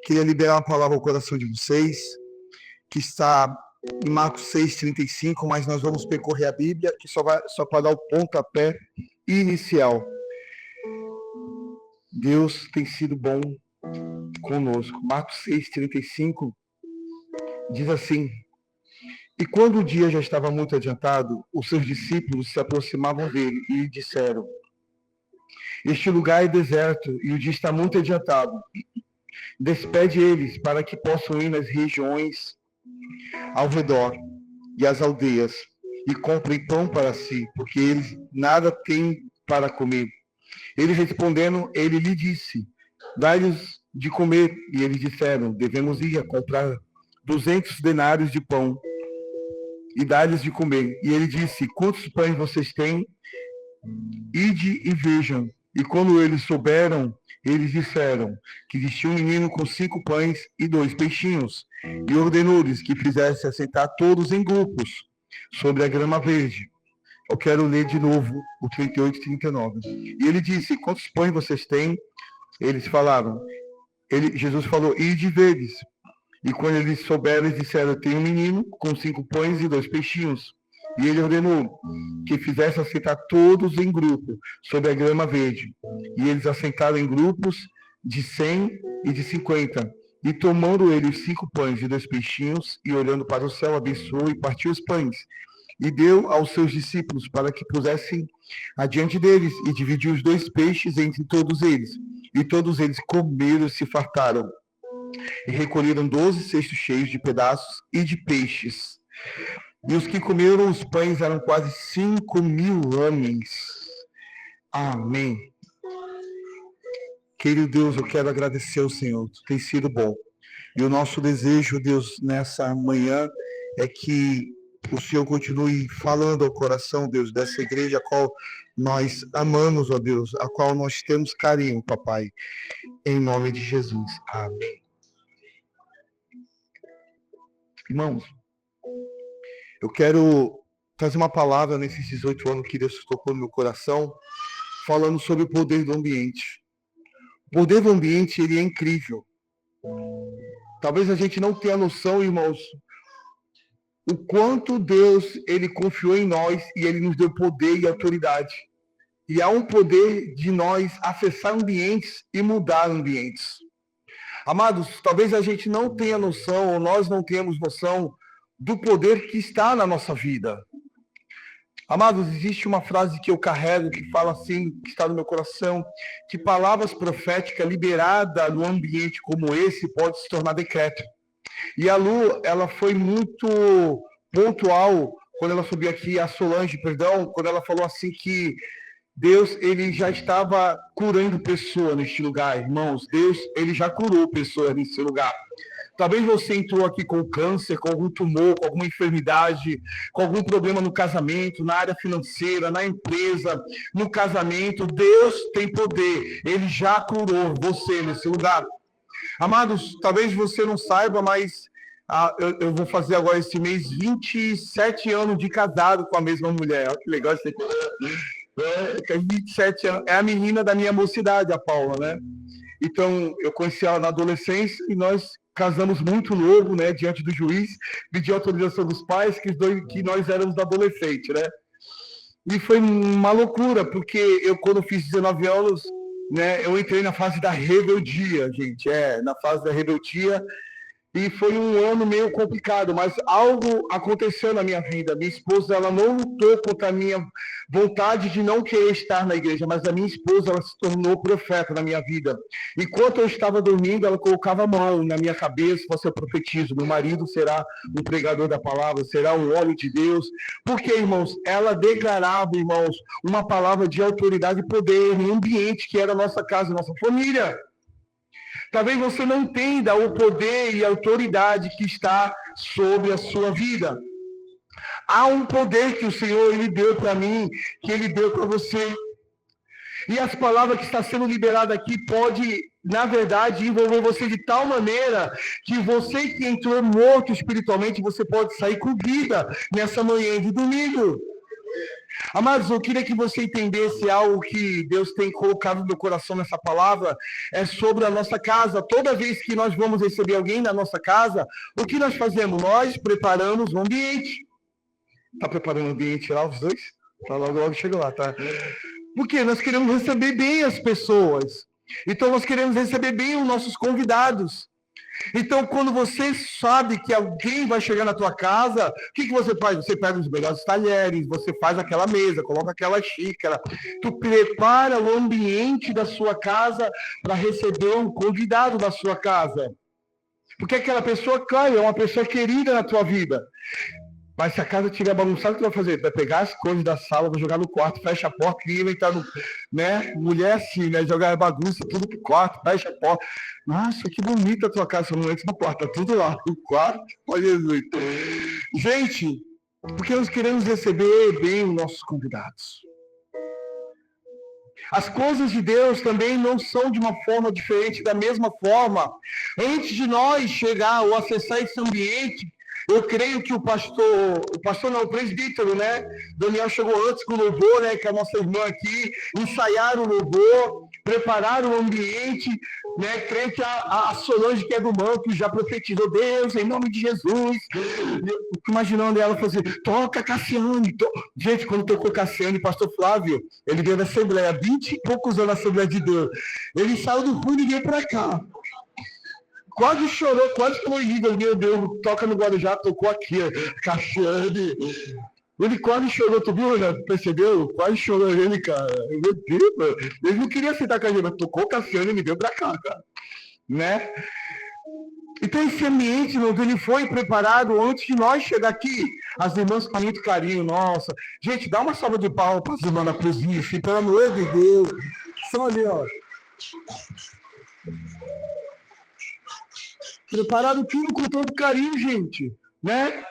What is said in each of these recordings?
queria liberar uma palavra ao coração de vocês, que está em Marcos 6:35, mas nós vamos percorrer a Bíblia, que só para dar o pontapé inicial. Deus tem sido bom conosco. Marcos 6:35 diz assim: E quando o dia já estava muito adiantado, os seus discípulos se aproximavam dele e lhe disseram: Este lugar é deserto e o dia está muito adiantado. Despede eles para que possam ir nas regiões ao redor e às aldeias e comprem pão para si, porque eles nada têm para comer. Ele respondendo, ele lhe disse: Dai-lhes de comer. E eles disseram: Devemos ir a comprar 200 denários de pão e dar-lhes de comer. E ele disse: Quantos pães vocês têm? Ide e vejam. E quando eles souberam, eles disseram que existia um menino com 5 pães e 2 peixinhos, e ordenou-lhes que fizessem assentar todos em grupos sobre a grama verde. Eu quero ler de novo o 38 e 39. E ele disse: Quantos pães vocês têm? Eles falaram. Jesus falou: Ide e vedes. E quando eles souberam, eles disseram: Tem um menino com 5 pães e 2 peixinhos. E ele ordenou que fizesse assentar todos em grupo sobre a grama verde. E eles assentaram em grupos de 100 e de 50. E tomando ele os 5 pães e 2 peixinhos, e olhando para o céu, abençoou e partiu os pães. E deu aos seus discípulos para que pusessem adiante deles, e dividiu os 2 peixes entre todos eles. E todos eles comeram e se fartaram. E recolheram 12 cestos cheios de pedaços e de peixes. E os que comeram os pães eram quase 5.000 homens. Amém. Querido Deus, eu quero agradecer ao Senhor. Tu tem sido bom. E o nosso desejo, Deus, nessa manhã é que o Senhor continue falando ao coração, Deus, dessa igreja a qual nós amamos, ó Deus, a qual nós temos carinho, papai. Em nome de Jesus. Amém. Irmãos, eu quero trazer uma palavra nesses 18 anos que Deus tocou no meu coração, falando sobre o poder do ambiente. O poder do ambiente, ele é incrível. Talvez a gente não tenha noção, irmãos, o quanto Deus, ele confiou em nós e ele nos deu poder e autoridade. E há um poder de nós acessar ambientes e mudar ambientes. Amados, talvez a gente não tenha noção, ou nós não tenhamos noção do poder que está na nossa vida. Amados, existe uma frase que eu carrego, que fala assim, que está no meu coração, que palavras proféticas liberadas num ambiente como esse pode se tornar decreto. E a Lu, ela foi muito pontual, quando ela subiu aqui, a Solange, perdão, quando ela falou assim que Deus, ele já estava curando pessoas neste lugar, irmãos. Deus, ele já curou pessoas nesse lugar. Talvez você entrou aqui com câncer, com algum tumor, com alguma enfermidade, com algum problema no casamento, na área financeira, na empresa, no casamento. Deus tem poder. Ele já curou você nesse lugar. Amados, talvez você não saiba, mas eu vou fazer agora esse mês 27 anos de casado com a mesma mulher. Olha que legal isso aqui. 27 anos. É a menina da minha mocidade, a Paula, né? Então, eu conheci ela na adolescência e nós casamos muito novo, né? Diante do juiz, pedi autorização dos pais que nós éramos adolescentes, né? E foi uma loucura, porque eu, quando fiz 19 anos, né? Eu entrei na fase da rebeldia, gente. Na fase da rebeldia. E foi um ano meio complicado, mas algo aconteceu na minha vida. Minha esposa, ela não lutou contra a minha vontade de não querer estar na igreja, mas a minha esposa, ela se tornou profeta na minha vida. Enquanto eu estava dormindo, ela colocava a mão na minha cabeça, você profetiza, meu marido será um pregador da palavra, será um óleo de Deus. Porque, irmãos, ela declarava, irmãos, uma palavra de autoridade e poder em um ambiente que era a nossa casa, nossa família. Talvez você não entenda o poder e a autoridade que está sobre a sua vida. Há um poder que o Senhor ele deu para mim, que ele deu para você. E as palavras que estão sendo liberadas aqui pode, na verdade, envolver você de tal maneira que você que entrou morto espiritualmente, você pode sair com vida nessa manhã de domingo. Amados, eu queria que você entendesse algo que Deus tem colocado no meu coração nessa palavra, é sobre a nossa casa. Toda vez que nós vamos receber alguém na nossa casa, o que nós fazemos? Nós preparamos o ambiente. Tá preparando o ambiente lá, os dois? Tá, logo chega lá, tá? Porque nós queremos receber bem as pessoas. Então, nós queremos receber bem os nossos convidados. Então, quando você sabe que alguém vai chegar na tua casa, o que você faz? Você pega os melhores talheres, você faz aquela mesa, coloca aquela xícara, tu prepara o ambiente da sua casa para receber um convidado da sua casa. Porque aquela pessoa, claro, é uma pessoa querida na tua vida. Mas se a casa estiver bagunçada, o que tu vai fazer? Vai pegar as coisas da sala, vai jogar no quarto, fecha a porta, e vai entrar no... Né? Mulher assim, né? Jogar bagunça, tudo pro quarto, fecha a porta. Nossa, que bonita a tua casa, não entra na porta, tá tudo lá, no quarto. Olha Jesus. Gente, porque nós queremos receber bem os nossos convidados. As coisas de Deus também não são de uma forma diferente, da mesma forma. Antes de nós chegar ou acessar esse ambiente, eu creio que o presbítero, né? Daniel chegou antes com o louvor, né? Que a nossa irmã aqui, ensaiaram o louvor, prepararam o ambiente, né? Creio que a Solange, que é do manto, já profetizou, Deus, em nome de Jesus. Imaginando ela fazer, toca Cassiane. Gente, quando tocou Cassiane, pastor Flávio, ele veio da Assembleia, 20 e poucos anos na Assembleia de Deus. Ele saiu do Rio e veio para cá. Quase chorou, quase ficou líder, meu Deus, toca no Guarujá, tocou aqui, Cassiane. Ele quase chorou, tu viu, né? Percebeu? Quase chorou ele, cara. Meu Deus, ele não queria aceitar com a gente, mas tocou Cassiane e me deu pra cá, cara. Né? Então esse ambiente, ele foi preparado antes de nós chegar aqui. As irmãs com muito carinho, nossa. Gente, dá uma salva de palmas para as irmãs na cozinha, assim, pelo amor de Deus. São ali, ó. Prepararam tudo com todo carinho, gente, né?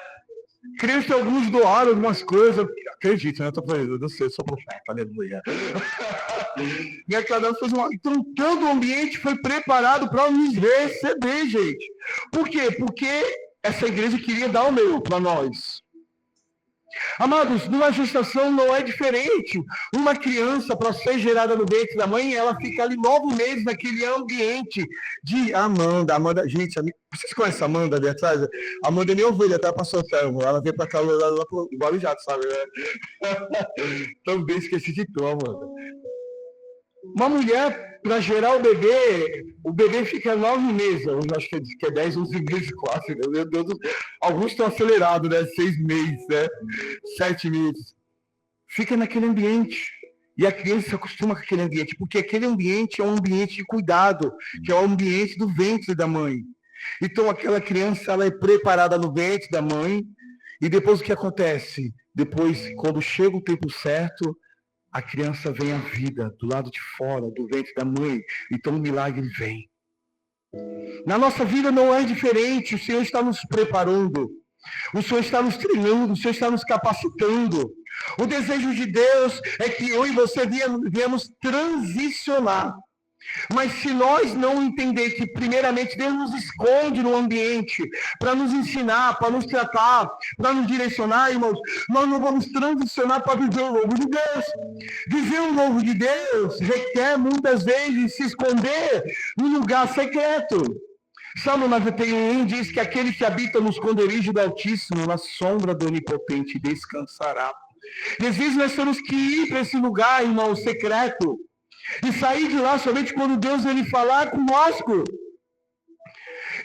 Creio que alguns doaram algumas coisas. Acredito, né? Eu tô falando, eu não sei, eu sou profeta, aleluia. Então, todo o ambiente foi preparado para nos receber, gente. Por quê? Porque essa igreja queria dar o meu para nós. Amados, numa gestação não é diferente. Uma criança, para ser gerada no ventre da mãe, ela fica ali 9 meses naquele ambiente de Amanda. Gente, vocês conhecem a Amanda ali atrás? Amanda é minha ovelha, tá, pastor Telmo? Ela veio para cá, lá pro Guarujá, sabe? Também esqueci de tu, Amanda. Uma mulher, para gerar o bebê fica 9 meses. Eu acho que é 10, 11 meses quase. Né? Meu Deus, alguns estão acelerados, né? 6 meses, né? 7 meses. Fica naquele ambiente. E a criança se acostuma com aquele ambiente, porque aquele ambiente é um ambiente de cuidado, que é o ambiente do ventre da mãe. Então, aquela criança, ela é preparada no ventre da mãe, e depois o que acontece? Depois, quando chega o tempo certo, a criança vem à vida do lado de fora, do ventre da mãe. Então o milagre vem. Na nossa vida não é diferente. O Senhor está nos preparando. O Senhor está nos treinando. O Senhor está nos capacitando. O desejo de Deus é que eu e você viemos transicionar. Mas se nós não entender que primeiramente Deus nos esconde no ambiente para nos ensinar, para nos tratar, para nos direcionar, irmãos, nós não vamos transicionar para viver o novo de Deus. Viver o novo de Deus requer muitas vezes se esconder num lugar secreto. Salmo 91 diz que aquele que habita no esconderijo do Altíssimo, na sombra do Onipotente, descansará. E às vezes nós temos que ir para esse lugar, irmão, secreto. E sair de lá somente quando Deus ele falar conosco.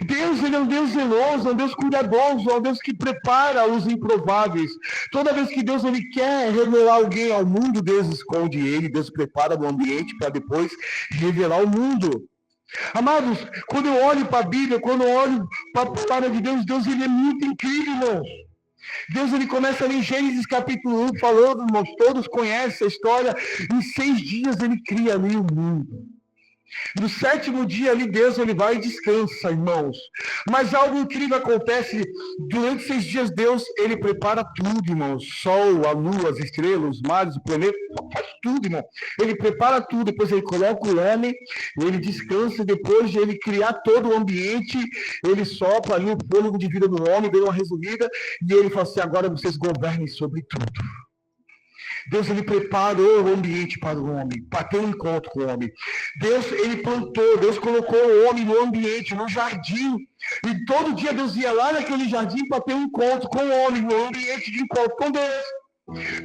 Deus ele é um Deus zeloso, é um Deus cuidadoso, é um Deus que prepara os improváveis. Toda vez que Deus ele quer revelar alguém ao mundo, Deus esconde ele, Deus prepara o ambiente para depois revelar o mundo. Amados, quando eu olho para a Bíblia, quando eu olho para a palavra de Deus, Deus ele é muito incrível, irmãos. Deus ele começa ali em Gênesis capítulo 1, falando, irmãos, todos conhecem a história, em 6 dias ele cria ali o mundo. No 7º dia ali, Deus ele vai e descansa, irmãos. Mas algo incrível acontece, durante 6 dias Deus ele prepara tudo, irmãos. Sol, a lua, as estrelas, os mares, o planeta, faz tudo, irmão. Ele prepara tudo, depois ele coloca o leme, ele descansa, depois de ele criar todo o ambiente, ele sopra ali o fôlego de vida do homem, deu uma resumida, e ele fala assim, agora vocês governem sobre tudo. Deus, ele preparou o ambiente para o homem, para ter um encontro com o homem. Deus, ele plantou, Deus colocou o homem no ambiente, no jardim. E todo dia Deus ia lá naquele jardim para ter um encontro com o homem, no ambiente de encontro com Deus.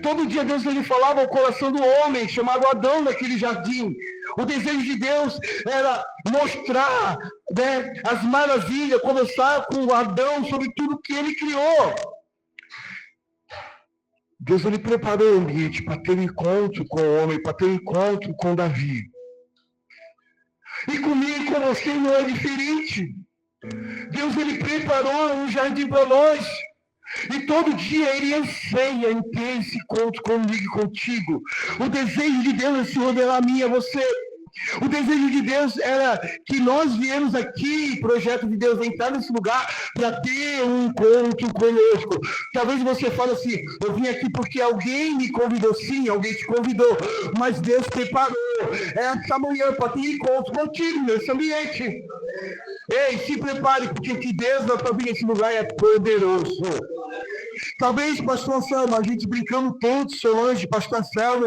Todo dia Deus ele falava ao coração do homem, chamado Adão, naquele jardim. O desejo de Deus era mostrar, né, as maravilhas, conversar com Adão sobre tudo que ele criou. Deus ele preparou o ambiente para ter um encontro com o homem, para ter um encontro com Davi. E comigo e com você não é diferente. Deus ele preparou um jardim para nós. E todo dia ele anseia em ter esse encontro comigo e contigo. O desejo de Deus é se revelar a mim e a você. O desejo de Deus era que nós viemos aqui, projeto de Deus, entrar nesse lugar para ter um encontro conosco. Talvez você fale assim, eu vim aqui porque alguém me convidou. Sim, alguém te convidou, mas Deus preparou essa manhã para ter encontro contigo nesse ambiente. Ei, se prepare, porque que Deus vai fazer nesse lugar é poderoso. Talvez, pastor Anselmo, a gente brincando tanto, Solange, pastor Anselmo,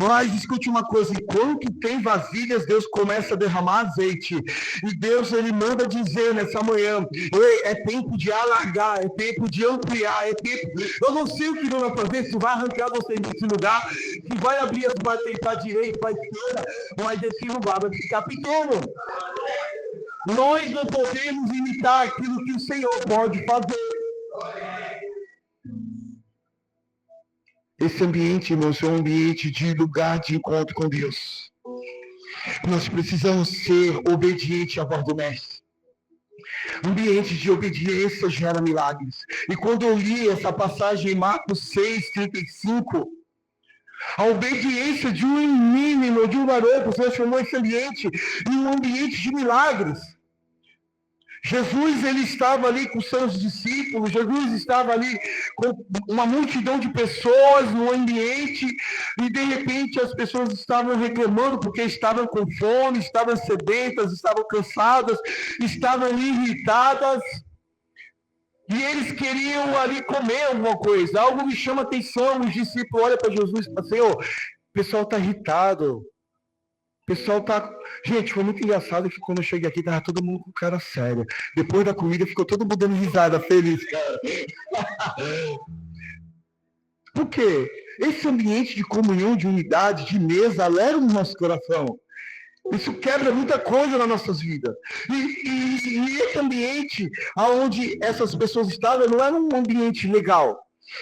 mas escute uma coisa, enquanto tem vasilhas, Deus começa a derramar azeite. E Deus, ele manda dizer nessa manhã, é tempo de alargar, é tempo de ampliar, é tempo... Eu não sei o que Deus vai fazer, se vai arrancar você desse lugar, se vai abrir as baterias para a direita, para a esquerda, mas esse lugar vai ficar pequeno. Nós não podemos imitar aquilo que o Senhor pode fazer. Esse ambiente, irmãos, é um ambiente de lugar de encontro com Deus. Nós precisamos ser obedientes à voz do Mestre. Ambiente de obediência gera milagres. E quando eu li essa passagem em Marcos 6:35, a obediência de um menino, de um garoto, transformou esse ambiente em um ambiente de milagres. Jesus, ele estava ali com seus discípulos, Jesus estava ali com uma multidão de pessoas no ambiente, e de repente as pessoas estavam reclamando porque estavam com fome, estavam sedentas, estavam cansadas, estavam irritadas, e eles queriam ali comer alguma coisa. Algo me chama a atenção, os discípulos olham para Jesus e falam, Senhor, o pessoal está irritado. O pessoal tá... Gente, foi muito engraçado que quando eu cheguei aqui, tava todo mundo com cara séria. Depois da comida, ficou todo mundo dando risada, feliz, cara. Por quê? Esse ambiente de comunhão, de unidade, de mesa, alegra o nosso coração. Isso quebra muita coisa nas nossas vidas. E esse ambiente onde essas pessoas estavam, não era um ambiente legal.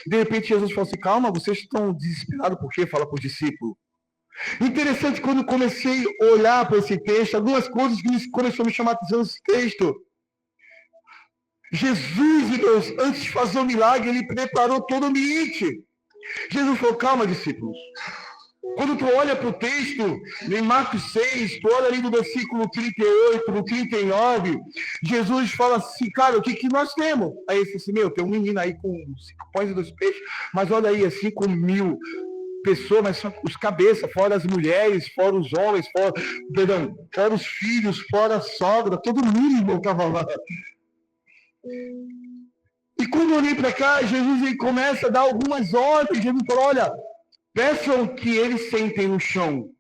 De repente, Jesus falou assim, calma, vocês estão desesperados por quê? Fala para o discípulo. Interessante, quando eu comecei a olhar para esse texto, algumas coisas que começou a me chamar a atenção nesse texto. Jesus, Deus, antes de fazer o milagre, ele preparou todo o ambiente. Jesus falou, calma, discípulos. Quando tu olha para o texto, em Marcos 6, tu olha ali no versículo 38, no 39, Jesus fala assim, cara, o que nós temos? Aí ele disse, tem um menino aí com 5 pães e 2 peixes, mas olha aí, 5.000 pessoas, mas são os cabeças, fora as mulheres, fora os homens, fora os filhos, fora a sogra, todo mundo estava lá. E quando eu olhei para cá, Jesus ele começa a dar algumas ordens, Jesus falou, olha, peçam que eles sentem no chão.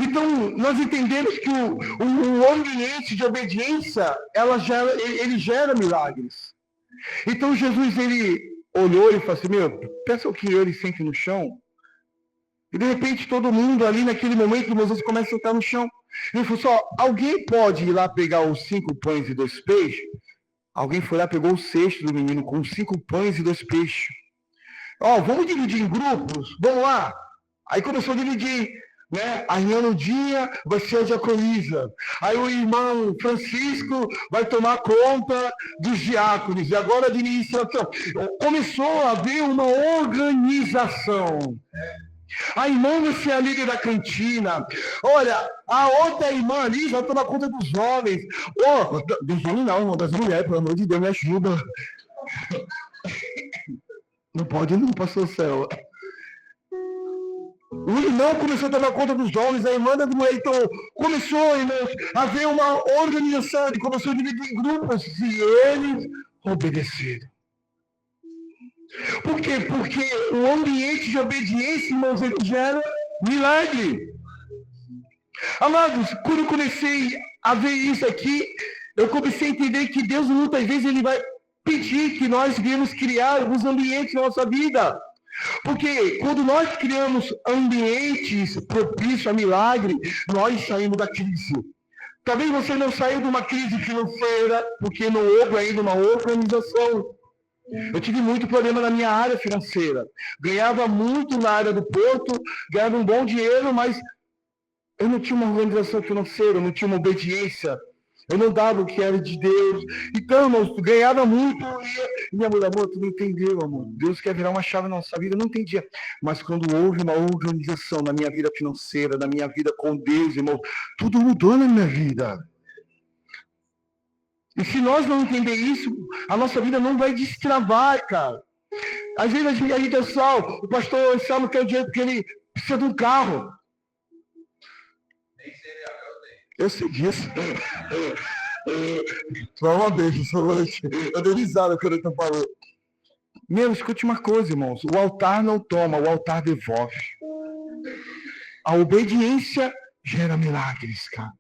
Então, nós entendemos que o ambiente de obediência, ele gera milagres. Então, Jesus, ele olhou e falou assim, peçam que eles sentem no chão. E de repente todo mundo ali naquele momento, Moisés começa a sentar no chão. Ele falou assim, alguém pode ir lá pegar os 5 pães e 2 peixes? Alguém foi lá, pegou o cesto do menino com 5 pães e 2 peixes. Vamos dividir em grupos? Vamos lá. Aí começou a dividir. A irmã Nudinha vai ser a diaconisa. Aí o irmão Francisco vai tomar conta dos diáconos. E agora a administração. Começou a haver uma organização. A irmã vai ser a líder da cantina. Olha, a outra irmã ali vai tomar conta dos homens. Dos homens não, irmão, das mulheres, pelo amor de Deus, me ajuda. Não pode não, pastor Céu. O irmão começou a tomar conta dos homens, a irmã da mulher, então começou, irmãos, a haver uma organização, ele começou a dividir em grupos, e eles obedeceram. Por quê? Porque o ambiente de obediência, irmãos, ele gera milagre. Amados, quando eu comecei a ver isso aqui, eu comecei a entender que Deus muitas vezes ele vai pedir que nós venhamos criar alguns ambientes na nossa vida. Porque quando nós criamos ambientes propícios a milagre, nós saímos da crise. Talvez você não saiu de uma crise financeira, porque não houve ainda uma organização. Eu tive muito problema na minha área financeira. Ganhava muito na área do porto, ganhava um bom dinheiro, mas eu não tinha uma organização financeira, eu não tinha uma obediência. Eu não dava o que era de Deus. Então, irmãos, tu ganhava muito. E minha mulher, amor, tu não entendeu, amor. Deus quer virar uma chave na nossa vida. Eu não entendia. Mas quando houve uma organização na minha vida financeira, na minha vida com Deus, irmão, tudo mudou na minha vida. E se nós não entender isso, a nossa vida não vai destravar, cara. Às vezes a gente é só, o pastor Samuel quer o dinheiro porque ele precisa de um carro. Eu sei disso. Foi uma beijo, Solange. Eu dei risada quando ele falou. Meu, escute uma coisa, irmãos. O altar não toma, o altar devolve. A obediência gera milagres, cara.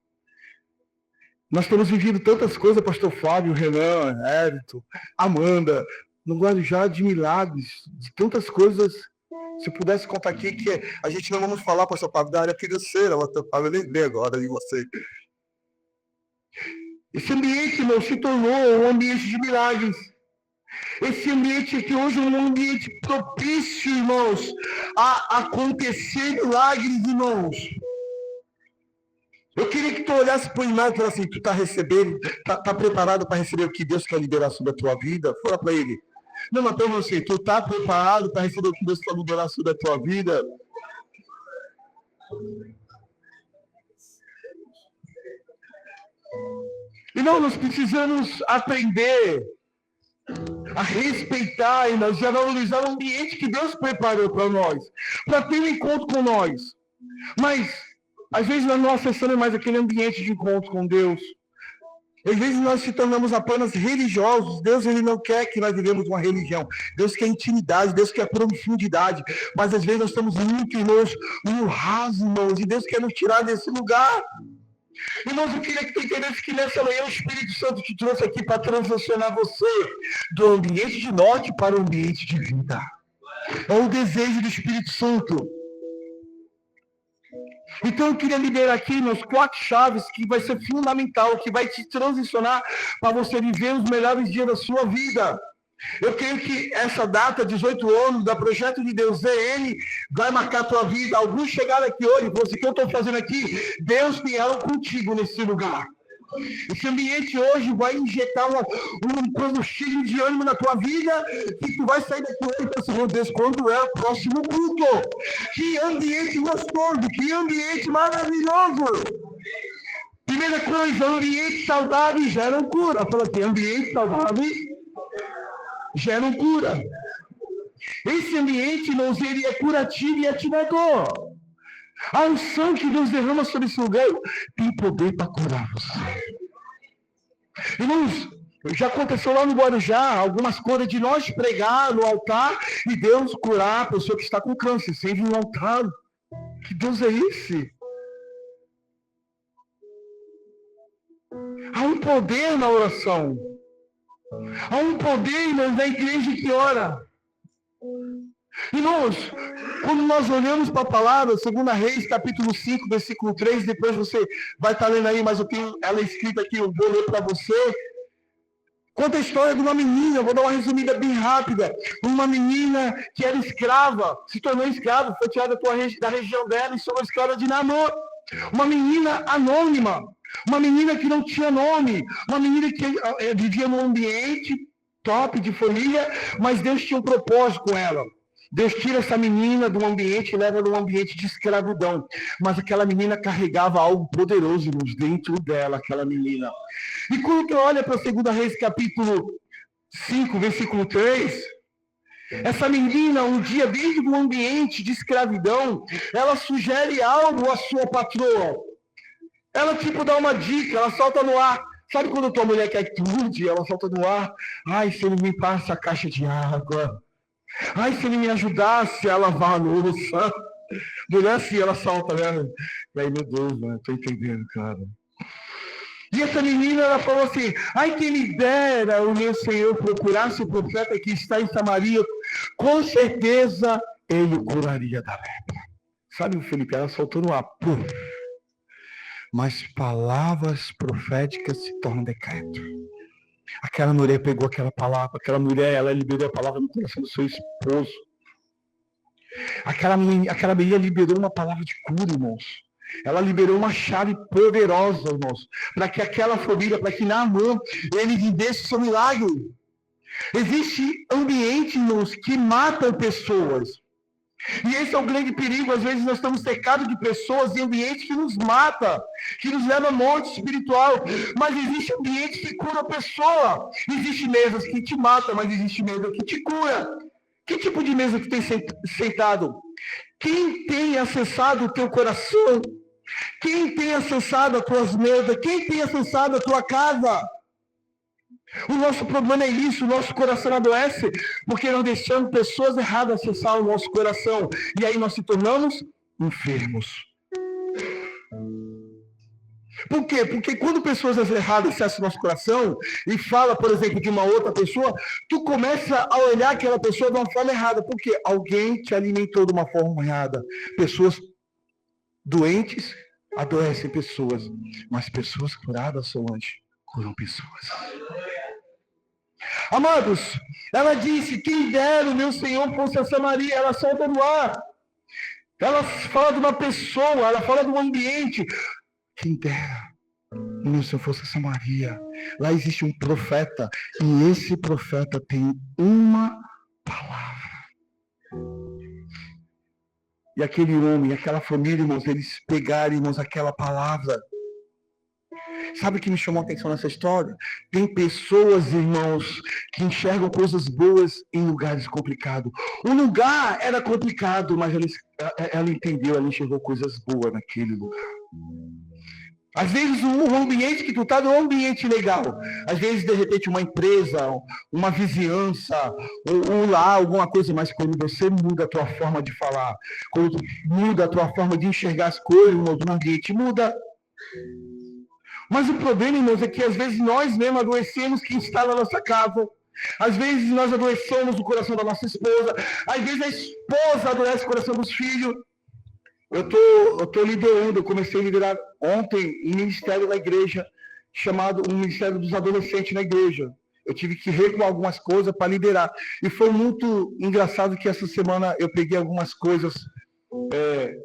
Nós temos vivido tantas coisas, pastor Fábio, Renan, Hérito, Amanda, no Guarujá, de milagres, de tantas coisas. Se eu pudesse contar aqui, que a gente não vamos falar, pastor Fábio, da área financeira, pastor Fábio, eu lembrei agora de você. Esse ambiente, irmão, se tornou um ambiente de milagres. Esse ambiente aqui hoje é um ambiente propício, irmãos, a acontecer milagres, irmãos. Eu queria que tu olhasse para o irmão e falasse assim, tu está recebendo, tá preparado para receber o que Deus quer liberar sobre a tua vida? Fala para ele. Não, mas para você, tu está preparado para receber o que Deus quer liberar sobre a tua vida? E não, nós precisamos aprender a respeitar e nós a valorizar o ambiente que Deus preparou para nós, para ter um encontro com nós. Mas, às vezes, nós não acessamos mais aquele ambiente de encontro com Deus. Às vezes, nós se tornamos apenas religiosos. Deus ele não quer que nós vivemos uma religião. Deus quer intimidade, Deus quer profundidade. Mas, às vezes, nós estamos muito, irmãos, muito rasos, irmãos, e Deus quer nos tirar desse lugar. Irmãos, eu queria que tu entendesse que nessa manhã o Espírito Santo te trouxe aqui para transicionar você do ambiente de morte para o ambiente de vida. É o desejo do Espírito Santo. Então eu queria liberar aqui nas 4 chaves que vai ser fundamental, que vai te transicionar para você viver os melhores dias da sua vida. Eu creio que essa data, 18 anos, da Projeto de Deus ZN, vai marcar a tua vida. Alguns chegaram aqui hoje, você, o que eu estou fazendo aqui? Deus tem algo contigo nesse lugar. Esse ambiente hoje vai injetar um combustível de ânimo na tua vida, que tu vai sair daqui hoje e pensar, meu Deus, quando é o próximo culto? Que ambiente gostoso, que ambiente maravilhoso! Primeira coisa, ambiente saudável gera cura. Fala aqui, ambiente saudável geram cura. Esse ambiente, irmãos, ele é curativo e ativador. A unção que Deus derrama sobre esse lugar tem poder para curar você. Irmãos, já aconteceu lá no Guarujá algumas coisas de nós pregar no altar e Deus curar a pessoa que está com câncer, sem vir no altar. Que Deus é esse? Há um poder na oração. Há um poder, irmãos, na igreja que ora. Irmãos, quando nós olhamos para a palavra, 2 Reis, capítulo 5, versículo 3, depois você vai estar lendo aí, mas eu tenho ela escrita aqui, eu vou ler para você. Conta a história de uma menina, vou dar uma resumida bem rápida. Uma menina que era escrava, se tornou escrava, foi tirada da região dela e se tornou escrava de Naamã. Uma menina anônima, uma menina que não tinha nome, uma menina que vivia num ambiente top de família, mas Deus tinha um propósito com ela. Deus tira essa menina do ambiente e leva num ambiente de escravidão. Mas aquela menina carregava algo poderoso dentro dela, aquela menina. E quando tu olha para 2 Reis, capítulo 5, versículo 3, essa menina, um dia, dentro do ambiente de escravidão, ela sugere algo à sua patroa. Ela, tipo, dá uma dica, ela solta no ar. Sabe quando a tua mulher quer tudo, ela solta no ar? Ai, se ele me passa a caixa de água. Ai, se ele me ajudasse a lavar a louça. Mulher assim, ela salta, né? E aí, meu Deus, mano, tô entendendo, cara. E essa menina, ela falou assim, ai, quem me dera o meu Senhor procurasse o profeta que está em Samaria, com certeza ele o curaria da lepra. Sabe, Felipe, ela soltou no ar, pum. Mas palavras proféticas se tornam decreto. Aquela mulher pegou aquela palavra, aquela mulher, ela liberou a palavra no coração do seu esposo. Aquela menina liberou uma palavra de cura, irmãos. Ela liberou uma chave poderosa, irmãos, para que aquela família, para que Naamã, ele vivesse o seu milagre. Existe ambiente, irmãos, que matam pessoas. E esse é o grande perigo. Às vezes nós estamos cercados de pessoas em ambientes que nos matam, que nos levam à morte espiritual. Mas existe ambiente que cura a pessoa. Existe mesas que te matam, mas existe mesa que te cura. Que tipo de mesa que tem sentado? Quem tem acessado o teu coração? Quem tem acessado as tuas mesas? Quem tem acessado a tua casa? O nosso problema é isso, o nosso coração adoece, porque nós deixamos pessoas erradas acessar o nosso coração. E aí nós se tornamos enfermos. Por quê? Porque quando pessoas erradas acessam o nosso coração e fala, por exemplo, de uma outra pessoa, tu começa a olhar aquela pessoa de uma forma errada. Porque alguém te alimentou de uma forma errada. Pessoas doentes adoecem pessoas, mas pessoas curadas, Solange, curam pessoas. Amados, ela disse, quem dera o meu Senhor fosse a Samaria, ela solta no ar. Ela fala de uma pessoa, ela fala de um ambiente. Quem dera o meu Senhor fosse a Samaria. Lá existe um profeta, e esse profeta tem uma palavra. E aquele homem, aquela família, irmãos, eles pegaram, irmãos, aquela palavra. Sabe o que me chamou a atenção nessa história? Tem pessoas, irmãos, que enxergam coisas boas em lugares complicados. O lugar era complicado, mas ela entendeu, ela enxergou coisas boas naquele lugar. Às vezes o ambiente que tu está não é um ambiente legal. Às vezes, de repente, uma empresa, uma vizinhança, um lar, alguma coisa, mas quando você muda a tua forma de falar, quando muda a tua forma de enxergar as coisas, irmãos, no ambiente muda. Mas o problema, irmãos, é que às vezes nós mesmos adoecemos quem está na nossa casa. Às vezes nós adoecemos o coração da nossa esposa. Às vezes a esposa adoece o coração dos filhos. Eu tô liderando, eu comecei a liderar ontem um ministério na igreja, chamado um Ministério dos Adolescentes na igreja. Eu tive que recuar algumas coisas para liderar. E foi muito engraçado que essa semana eu peguei algumas coisas.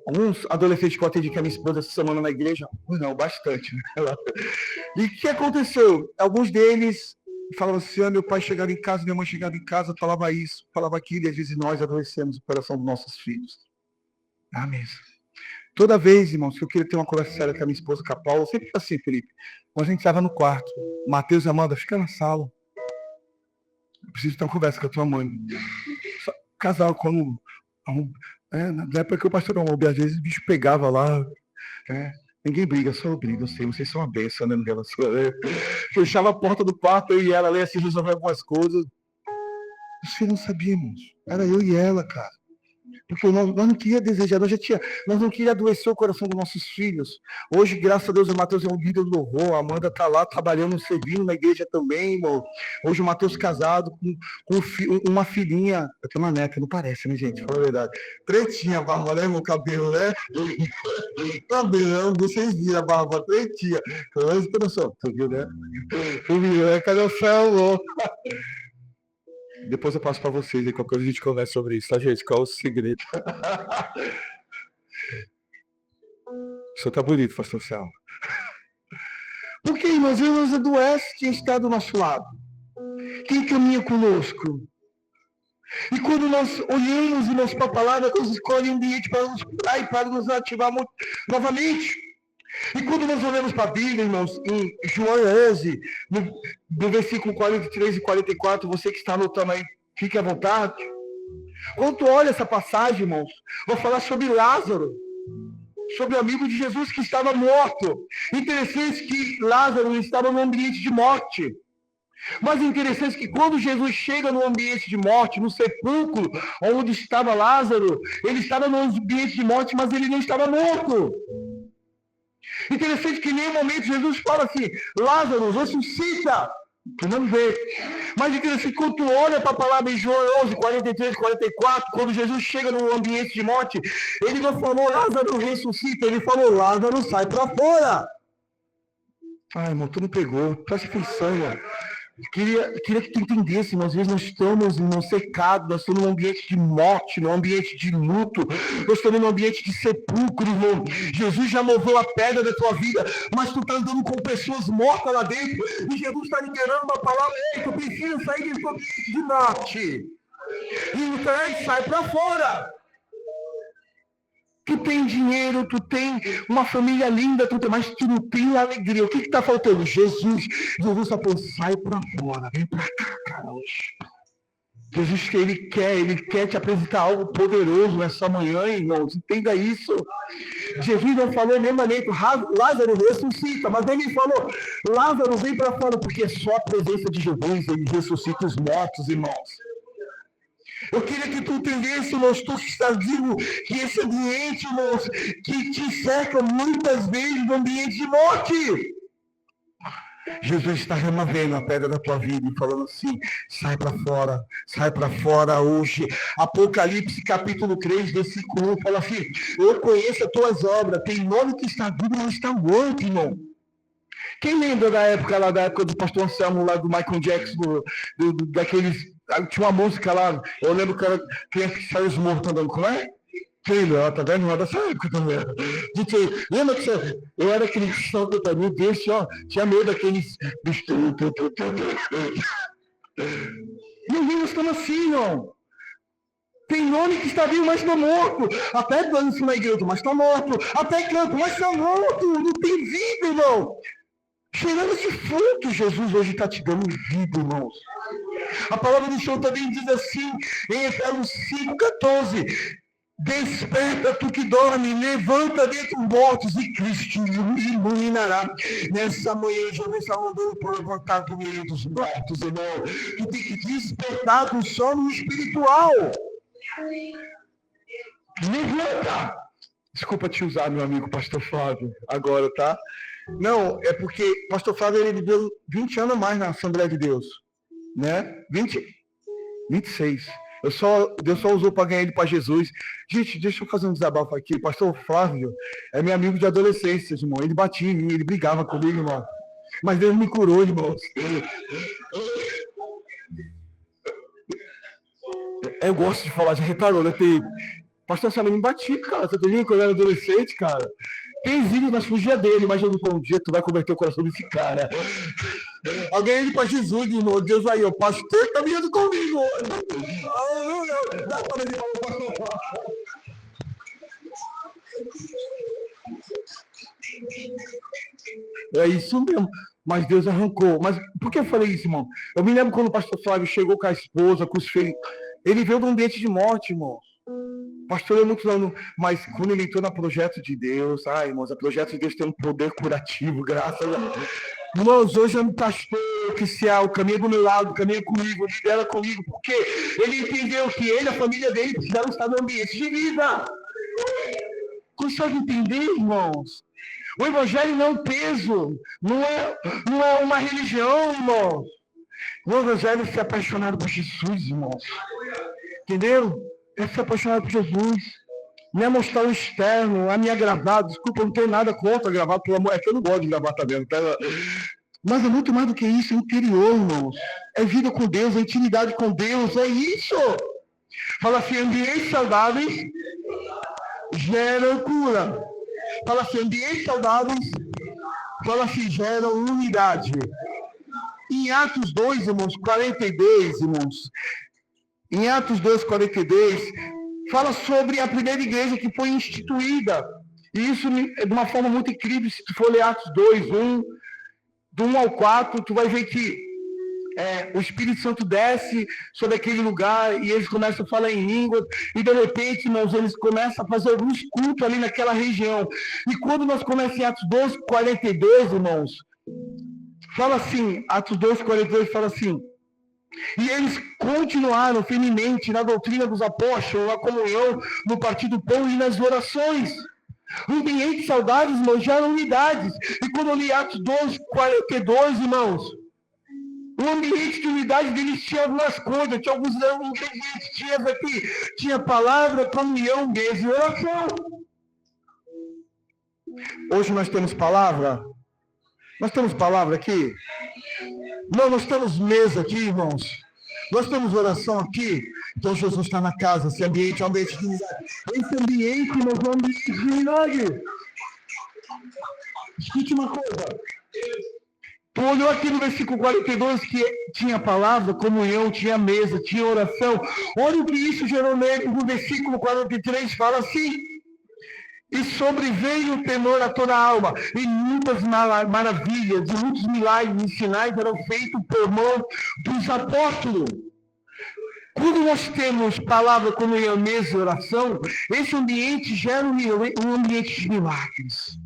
Alguns adolescentes que eu atendi com a minha esposa essa semana na igreja, não, bastante, né? E o que aconteceu? Alguns deles falavam assim, meu pai chegava em casa, minha mãe chegava em casa, falava isso, falava aquilo, e às vezes nós adoecemos o coração dos nossos filhos. Amém. Toda vez, irmãos, que eu queria ter uma conversa séria com a minha esposa, com a Paula, sempre assim, Felipe, quando a gente estava no quarto, Mateus e Amanda, fica na sala, eu preciso ter uma conversa com a tua mãe. Casal, quando... na época que o pastor Almobia, às vezes o bicho pegava lá, ninguém briga, só briga, eu sei, vocês são uma bênção, né, no relacionamento. Fechava a porta do quarto, eu e ela, ali, assim, resolver algumas coisas. Os filhos não sabíamos, era eu e ela, cara. Porque nós não queríamos desejar, nós não queríamos adoecer o coração dos nossos filhos. Hoje, graças a Deus, o Mateus é um líder do louvor, a Amanda está lá trabalhando, servindo na igreja também, irmão. Hoje o Mateus casado com uma filhinha, eu tenho uma neta, não parece, né, gente? Fala a verdade. Pretinha a barba, né, meu cabelo, né? Cabelão, vocês viram a barba, pretinha. Tu viu, né? Tu viu, né? Cadê o céu? Depois eu passo para vocês e qualquer coisa a gente conversa sobre isso, tá, gente? Qual é o segredo? O senhor tá bonito, pastor Céu. Por que, irmãos? Nós adoece quem está do nosso lado. Quem caminha conosco. E quando nós olhamos e nós para a palavra, nós escolhemos um ambiente para nos curar e para nos ativar novamente. E quando nós olhamos para a Bíblia, irmãos, em João 11, no versículo 43 e 44, você que está anotando aí, fique à vontade. Quando tu olha essa passagem, irmãos, vou falar sobre Lázaro, sobre o amigo de Jesus que estava morto. Interessante que Lázaro estava num ambiente de morte. Mas é interessante que quando Jesus chega no ambiente de morte, no sepulcro onde estava Lázaro, ele estava no ambiente de morte, mas ele não estava morto. Interessante que em nenhum momento Jesus fala assim, Lázaro, ressuscita. Tu não vê. Mas interessante, quando tu olha para a palavra em João 11, 43, 44, quando Jesus chega no ambiente de morte, ele não falou, Lázaro, ressuscita. Ele falou, Lázaro, sai para fora. Ai, irmão, tu não pegou. Presta atenção, irmão. Queria que tu entendesse, nós às vezes nós estamos no secado, nós estamos num ambiente de morte, num ambiente de luto, nós estamos num ambiente de sepulcro, irmão. Jesus já moveu a pedra da tua vida, mas tu está andando com pessoas mortas lá dentro, e Jesus está liberando uma palavra, ei, tu precisa sair desse ambiente de morte. E então sai para fora. Tu tem dinheiro, tu tem uma família linda, mas tu não tem alegria. O que está faltando? Jesus está falando, sai para fora, vem para cá, cara. Jesus, ele quer te apresentar algo poderoso nessa manhã, irmãos. Entenda isso. Jesus não falou nem maneiro, Lázaro ressuscita, mas ele falou, Lázaro vem para fora, porque é só a presença de Jesus, ele ressuscita os mortos, irmãos. Eu queria que tu entendesse, irmãos, tu que estás vivo, que esse ambiente, irmãos, que te cerca muitas vezes no ambiente de morte. Jesus está removendo a pedra da tua vida e falando assim, sai para fora hoje. Apocalipse capítulo 3, versículo 1, fala assim, eu conheço as tuas obras, tem nome que está vivo e não está morto, irmão. Quem lembra da época do pastor Anselmo, lá do Michael Jackson, daqueles... Tinha uma música lá, eu lembro que era quem saiu os mortos andando, como é? Quem não, tá vendo? Não é dessa época também. Gente, lembra que eu era aquele santo também, desse, ó, tinha medo daqueles... Nós estamos assim, não. Tem nome que está vivo, mas está morto. Até dança na igreja, mas está morto. Até canto, mas está morto. Não tem vida, irmão. Cheirando esse fruto, Jesus hoje está te dando vida, irmãos. A palavra do Senhor também diz assim, em Efésios 5,14, desperta tu que dorme, levanta dentre os mortos e Cristo nos iluminará. Nessa manhã, Jesus está mandando para levantar do meio dos mortos, irmão. Tu tem que despertar do sono espiritual. Levanta! Desculpa te usar, meu amigo pastor Flávio, agora, tá? Não, é porque o pastor Flávio, ele viveu 20 anos a mais na Assembleia de Deus, né? 26. Deus só usou para ganhar ele para Jesus. Gente, deixa eu fazer um desabafo aqui. O pastor Flávio é meu amigo de adolescência, irmão. Ele batia em mim, ele brigava comigo, irmão. Mas Deus me curou, irmãos. Eu gosto de falar, já reparou, né? Pastor Flávio me batia, cara. Você tem quando eu era adolescente, cara. Tem vídeo nas fugia dele, mas um dia tu vai converter o coração desse cara. Alguém indo para Jesus, irmão. Deus aí, o pastor está vindo comigo. Dá para ele falar, pastor. É isso mesmo. Mas Deus arrancou. Mas por que eu falei isso, irmão? Eu me lembro quando o pastor Flávio chegou com a esposa, com os filhos. Ele veio de um ambiente de morte, irmão. Pastor é muito anos, mas quando ele entrou no projeto de Deus, irmãos, o projeto de Deus tem um poder curativo, graças a Deus. Irmãos, hoje é um pastor oficial, caminha do meu lado, caminha comigo, lidera comigo, porque ele entendeu que ele e a família dele precisavam estar no ambiente de vida. Consegue entender, irmãos? O evangelho não é um peso, não é uma religião, irmãos. O evangelho é ser apaixonado por Jesus, irmãos. Entendeu? É ser apaixonado por Jesus. Não é mostrar o externo, a minha gravata. Desculpa, eu não tenho nada contra gravar, pelo amor. É que eu não gosto de gravar, tá vendo? Mas é muito mais do que isso, é interior, irmãos. É vida com Deus, é intimidade com Deus, é isso. Fala assim, ambientes saudáveis geram cura. Fala assim, ambientes saudáveis, fala assim, geram unidade. Em Atos 2, irmãos, 42, irmãos. Em Atos 2, 42, fala sobre a primeira igreja que foi instituída. E isso é de uma forma muito incrível. Se tu for ler Atos 2, 1, do 1 ao 4, tu vai ver que o Espírito Santo desce sobre aquele lugar e eles começam a falar em língua. E de repente, irmãos, eles começam a fazer alguns cultos ali naquela região. E quando nós começamos em Atos 2, 42, irmãos, Fala assim, Atos 2:42 fala assim: e eles continuaram firmemente na doutrina dos apóstolos, na comunhão, no partir do pão e nas orações. Ambientes saudáveis, irmãos, geram unidades. E quando eu li Atos 2:42, irmãos, o ambiente de unidade deles tinha algumas coisas, tinha alguns ingredientes aqui. Tinha palavra, comunhão, mesa e oração. Hoje nós temos palavra? Nós temos palavra aqui? Não, nós temos mesa aqui, irmãos. Nós temos oração aqui. Então Jesus está na casa. Esse ambiente é um ambiente de unidade. Esse ambiente, irmãos, é um ambiente de unidade. Escute uma coisa. Tu olhou aqui no versículo 42 que tinha palavra, comunhão, tinha mesa, tinha oração. Olha o que isso gerou no versículo 43, fala assim: e sobreveio o temor a toda a alma, e muitas maravilhas, e muitos milagres e sinais eram feitos por mão dos apóstolos. Quando nós temos palavra, comunhão, mesa e oração, esse ambiente gera um ambiente de milagres.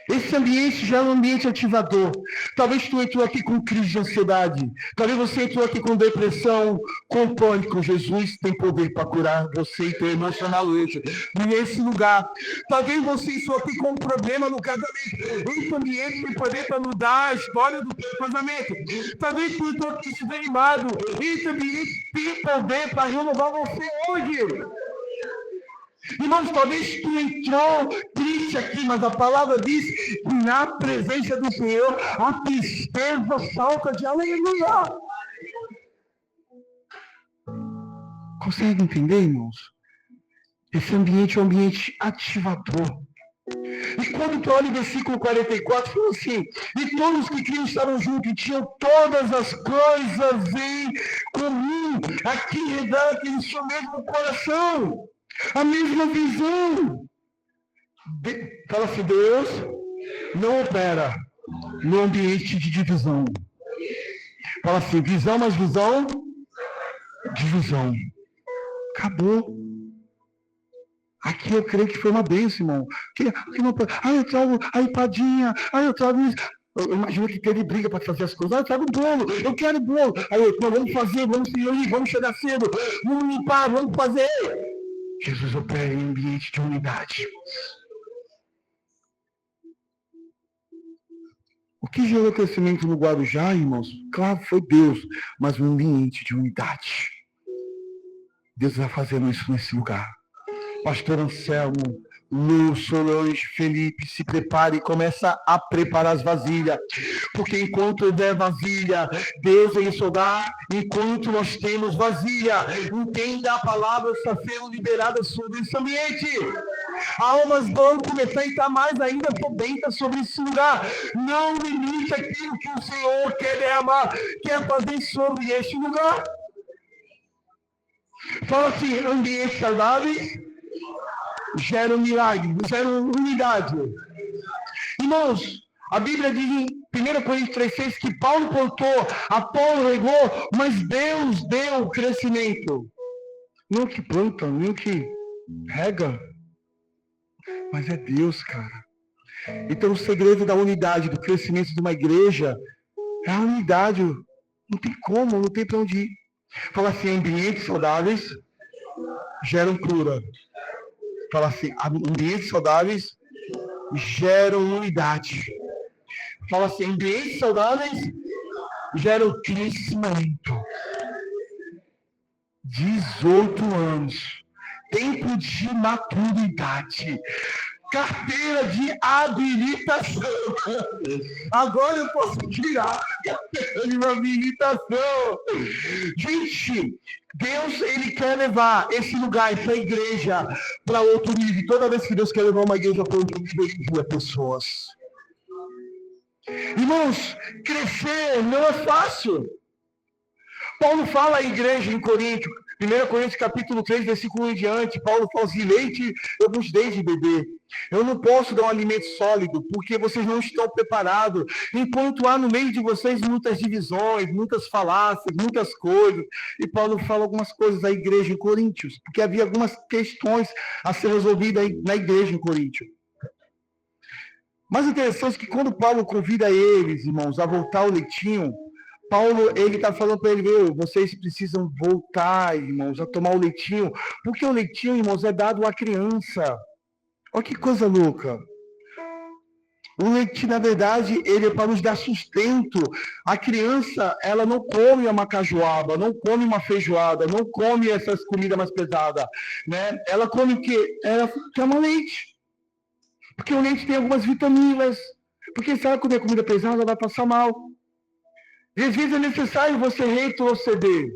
Esse ambiente já é um ambiente ativador. Talvez tu entrou aqui com crise de ansiedade. Talvez você entrou aqui com depressão, com pânico. Jesus tem poder para curar você e teu emocional hoje. Nesse lugar. Talvez você entrou aqui com um problema no casamento. Esse ambiente tem poder para mudar a história do teu casamento. Talvez tu entrou aqui desanimado. Esse ambiente tem poder para renovar você hoje. Irmãos, talvez tu entrou triste aqui, mas a palavra diz que na presença do Senhor a tristeza salta de alegria. Consegue entender, irmãos? Esse ambiente é um ambiente ativador. E quando tu olha o versículo 44, fala assim: e todos que criam estavam juntos e tinham todas as coisas em comum. Aqui revela que eles tinham o mesmo coração. A mesma visão. Fala assim: Deus não opera no ambiente de divisão. Fala assim: visão mais visão, divisão. Acabou. Aqui eu creio que foi uma bênção, irmão. Eu trago a empadinha, eu trago isso. Eu imagino que teve briga para fazer as coisas. Eu trago bolo, eu quero bolo. Aí vamos fazer, vamos se reunir, vamos chegar cedo, vamos limpar, vamos fazer. Jesus opera em ambiente de unidade. O que gerou crescimento no Guarujá, irmãos? Claro, foi Deus, mas um ambiente de unidade. Deus vai fazendo isso nesse lugar. Pastor Anselmo, Lu, Solange, Felipe, se prepare e começa a preparar as vasilhas. Porque enquanto houver vasilha, Deus vai soldar. Enquanto nós temos vasilha, entenda, a palavra está sendo liberada sobre esse ambiente. Almas vão começar a estar mais ainda sedentas sobre esse lugar. Não limite aquilo que o Senhor quer derramar, quer fazer sobre este lugar. Fala assim: ambiente saudável gera um milagre, gera unidade. Irmãos, a Bíblia diz em 1 Coríntios 3,6 que Paulo plantou, Apolo regou, mas Deus deu crescimento. Não que planta, nem que rega, mas é Deus, cara. Então o segredo da unidade, do crescimento de uma igreja, é a unidade. Não tem como, não tem para onde ir. Fala assim: ambientes saudáveis geram cura. Fala assim: ambientes saudáveis geram unidade. Fala assim: ambientes saudáveis geram crescimento. 18 anos. Tempo de maturidade. Carteira de habilitação. Agora eu posso tirar carteira de habilitação. Gente, Deus, Ele quer levar esse lugar, essa igreja, para outro nível. Toda vez que Deus quer levar uma igreja para outro nível, Ele envia pessoas. Irmãos, crescer não é fácil. Paulo fala à igreja em Corinto, 1 Coríntios capítulo 3, versículo 1 em diante, Paulo fala assim: leite eu vos dei de beber. Eu não posso dar um alimento sólido, porque vocês não estão preparados. Enquanto há no meio de vocês muitas divisões, muitas falácias, muitas coisas. E Paulo fala algumas coisas à igreja em Coríntios, porque havia algumas questões a ser resolvidas na igreja em Coríntios. Mas interessante que quando Paulo convida eles, irmãos, a voltar ao leitinho, Paulo, ele está falando para ele, vocês precisam voltar, irmãos, a tomar o leitinho, porque o leitinho, irmãos, é dado à criança. Olha que coisa louca. O leite, na verdade, ele é para nos dar sustento. A criança, ela não come uma cajuaba, não come uma feijoada, não come essas comidas mais pesadas, né? Ela come o quê? Ela toma leite. Porque o leite tem algumas vitaminas. Porque se ela comer comida pesada, ela vai passar mal. E às vezes é necessário você retroceder.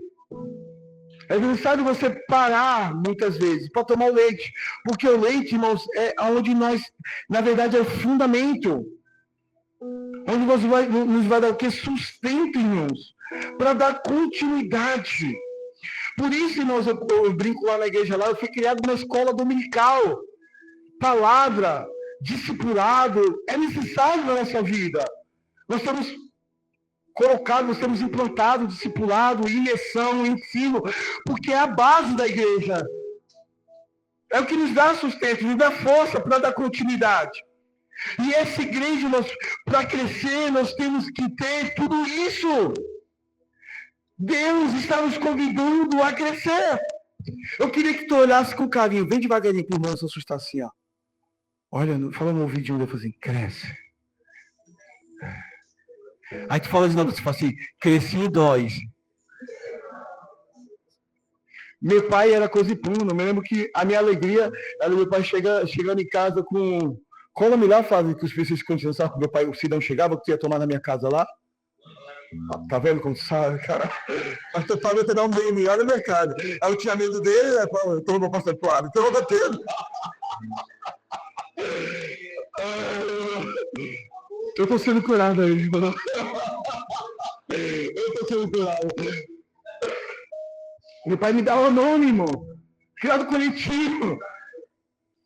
É necessário você parar, muitas vezes, para tomar o leite. Porque o leite, irmãos, é onde nós, na verdade, é o fundamento. Onde nos vai dar o que? Sustento, irmãos. Para dar continuidade. Por isso, irmãos, eu brinco lá na igreja, lá, eu fui criado numa escola dominical. Palavra, discipulado, é necessário na nossa vida. Nós temos colocado, nós temos implantado discipulado, imersão, ensino, porque é a base da igreja. É o que nos dá sustento, nos dá força para dar continuidade. E essa igreja, para crescer, nós temos que ter tudo isso. Deus está nos convidando a crescer. Eu queria que tu olhasse com carinho, bem devagarinho, para o irmão se assustar assim, ó. Olha, fala no ouvidinho dele, assim, cresce. Aí tu fala de novo, você fala assim, cresci e dói. Meu pai era coisa e puna. Eu me lembro que a minha alegria era meu pai chegando em casa com... Qual a melhor fase que os filhos se conheciam, sabe? Que meu pai, o Sidão chegava, que ia tomar na minha casa lá. Tá vendo como sabe, cara? Mas teu pai vai te dar um bem melhor no mercado. Aí eu tinha medo dele, né? Então eu vou passar pro lado. Então eu vou batendo. Eu tô sendo curado aí, mano. Eu tô sendo curado. Meu pai me dá o nome, irmão. Criado coletivo.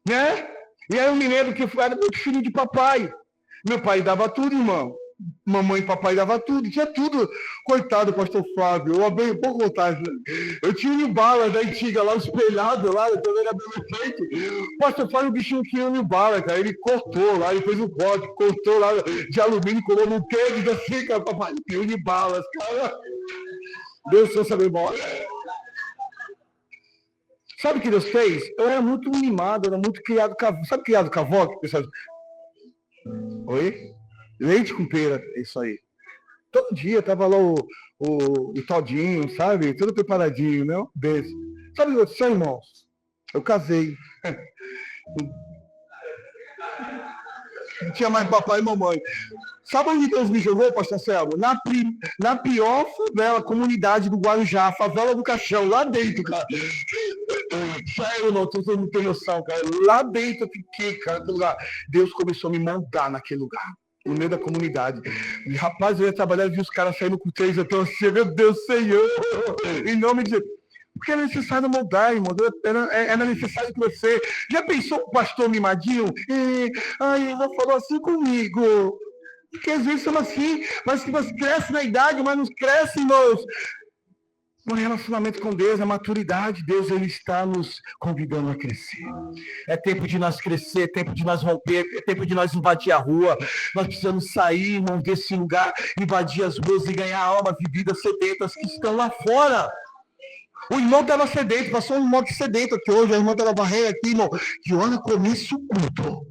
Né? E aí eu me lembro que eu era muito filho de papai. Meu pai dava tudo, irmão. Mamãe e papai dava tudo, tinha tudo. Coitado, pastor Fábio, eu abri um pouco vontade. Eu tinha um bala da antiga lá, espelhado lá, então era bem feito. O pastor Fábio, o bichinho tinha um bala, cara. Ele cortou lá, ele fez um corte, cortou lá de alumínio, colou no tênis, assim, cara, papai, tinha um balas, cara. Deus só sabe embora. Sabe o que Deus fez? Eu era muito mimado, era muito criado. Sabe criado cavoque, pessoal? Oi? Leite com pera, é isso aí. Todo dia tava lá o todinho, sabe? Tudo preparadinho, né? Beijo. Sabe o que aconteceu, irmãos? Eu casei. Não tinha mais papai e mamãe. Sabe onde Deus me jogou, pastor Selmo? Na pior favela, comunidade do Guarujá, a favela do Caixão, lá dentro, cara. Sério, não, tu não tem noção, cara. Lá dentro eu fiquei, cara, naquele lugar. Deus começou a me mandar naquele lugar, no meio da comunidade. E, rapaz, eu ia trabalhar e vi os caras saindo com 3, eu tô assim, meu Deus, Senhor, em nome de... Porque é necessário moldar, irmão. Era necessário que você... Já pensou o pastor mimadinho? Ai, ele falou assim comigo. Porque às vezes somos assim, mas que nós cresce na idade, mas nos cresce no relacionamento com Deus, na maturidade. Deus, ele está nos convidando a crescer. É tempo de nós crescer, é tempo de nós romper, é tempo de nós invadir a rua. Nós precisamos sair, irmão, desse lugar, invadir as ruas e ganhar almas de vidas sedentas que estão lá fora. O irmão estava sedento, passou um irmão sedento aqui hoje, a irmã estava barreira aqui, irmão, que olha como isso culto.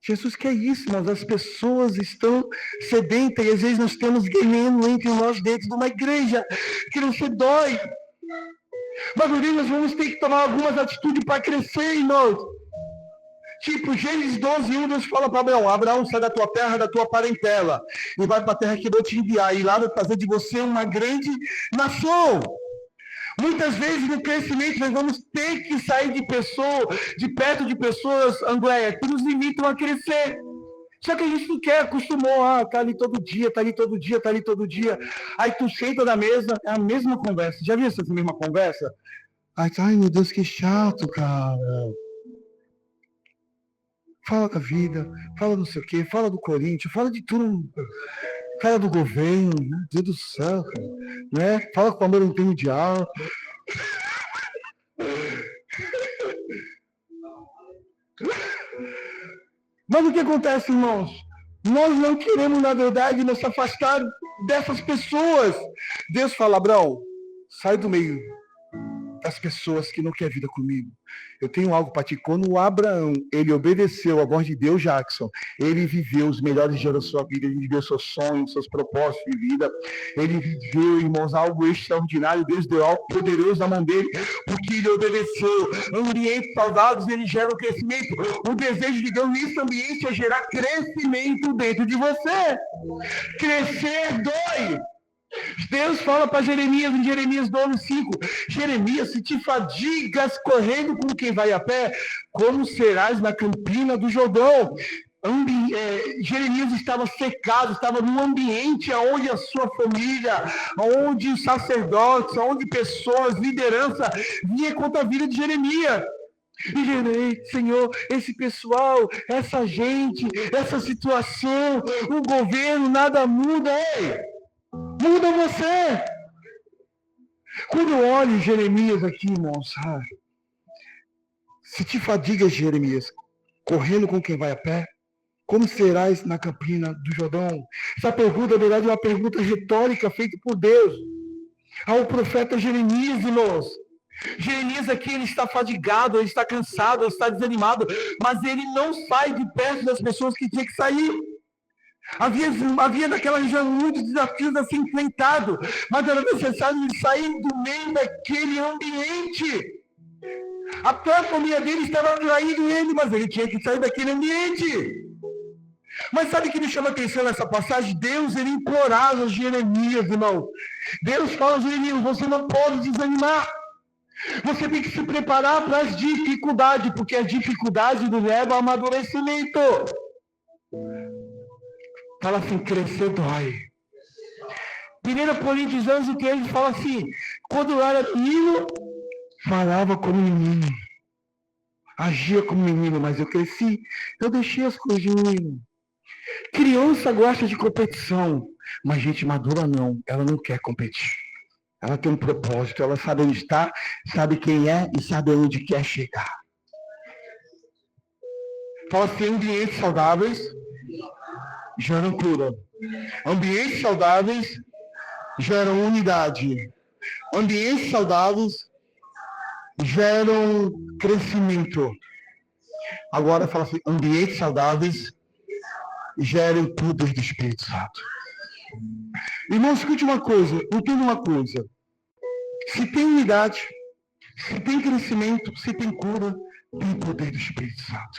Jesus quer isso, mas as pessoas estão sedentas e às vezes nós temos guerreiro entre nós dentro de uma igreja, que não se dói. Mas nós vamos ter que tomar algumas atitudes para crescer, irmãos. Tipo, Gênesis 12:1, Deus fala para Abraão, Abraão, sai da tua terra, da tua parentela, e vai para a terra que eu vou te enviar, e lá vai fazer de você uma grande nação. Muitas vezes no crescimento nós vamos ter que sair de perto de pessoas, Andréia, que nos limitam a crescer. Só que a gente não quer, acostumou, tá ali todo dia, tá ali todo dia, tá ali todo dia. Aí tu senta na mesa, é a mesma conversa. Já viu essa mesma conversa? Ai meu Deus, que chato, cara. Fala da vida, fala não sei o quê, fala do Corinthians, fala de tudo. Fala do governo, meu Deus do céu, cara. Né? Fala que o Palmeiras não tem mundial. Mas o que acontece, irmãos? Nós não queremos, na verdade, nos afastar dessas pessoas. Deus fala, Abraão, sai do meio das pessoas que não querem vida comigo. Eu tenho algo para ti. Quando o Abraão, ele obedeceu a voz de Deus, Jackson, ele viveu os melhores dias da sua vida, ele viveu seus sonhos, seus propósitos de vida, ele viveu, irmãos, algo extraordinário. Deus deu algo poderoso na mão dele, porque ele obedeceu. Ambientes saudáveis, ele gera o crescimento. O desejo de Deus nesse ambiente é gerar crescimento dentro de você. Crescer dói. Deus fala para Jeremias, em Jeremias 12:5, Jeremias, se te fadigas correndo com quem vai a pé, como serás na campina do Jordão? Jeremias estava secado, estava num ambiente onde a sua família, onde os sacerdotes, onde pessoas, liderança, vinha contra a vida de Jeremias. E Jeremias, Senhor, esse pessoal, essa gente, essa situação, o governo, nada muda, ei! Muda você. Quando eu olho Jeremias aqui, irmãos, se te fadigas, Jeremias, correndo com quem vai a pé, como serás na campina do Jordão? Essa pergunta, na verdade, é uma pergunta retórica feita por Deus ao profeta Jeremias, irmãos. Jeremias aqui, ele está fadigado, ele está cansado, ele está desanimado, mas ele não sai de perto das pessoas que tinha que sair. Havia naquela região muitos desafios a ser enfrentado, mas era necessário ele sair do meio daquele ambiente. A própria família dele estava atraindo ele, mas ele tinha que sair daquele ambiente. Mas sabe o que me chama a atenção nessa passagem? Deus, ele implorava Jeremias, irmão. Deus fala a Jeremias, você não pode desanimar. Você tem que se preparar para as dificuldades, porque as dificuldades nos levam ao amadurecimento. Fala assim, crescer dói. 1 Coríntios 11:13 fala assim, quando eu era menino, falava como menino, agia como menino, mas eu cresci, eu deixei as coisas de menino. Criança gosta de competição, mas gente madura não, ela não quer competir. Ela tem um propósito, ela sabe onde está, sabe quem é e sabe onde quer chegar. Fala assim, ambientes saudáveis geram cura. Ambientes saudáveis geram unidade. Ambientes saudáveis geram crescimento. Agora fala assim, ambientes saudáveis geram o poder do Espírito Santo. Irmão, escute uma coisa, entenda uma coisa. Se tem unidade, se tem crescimento, se tem cura, tem o poder do Espírito Santo.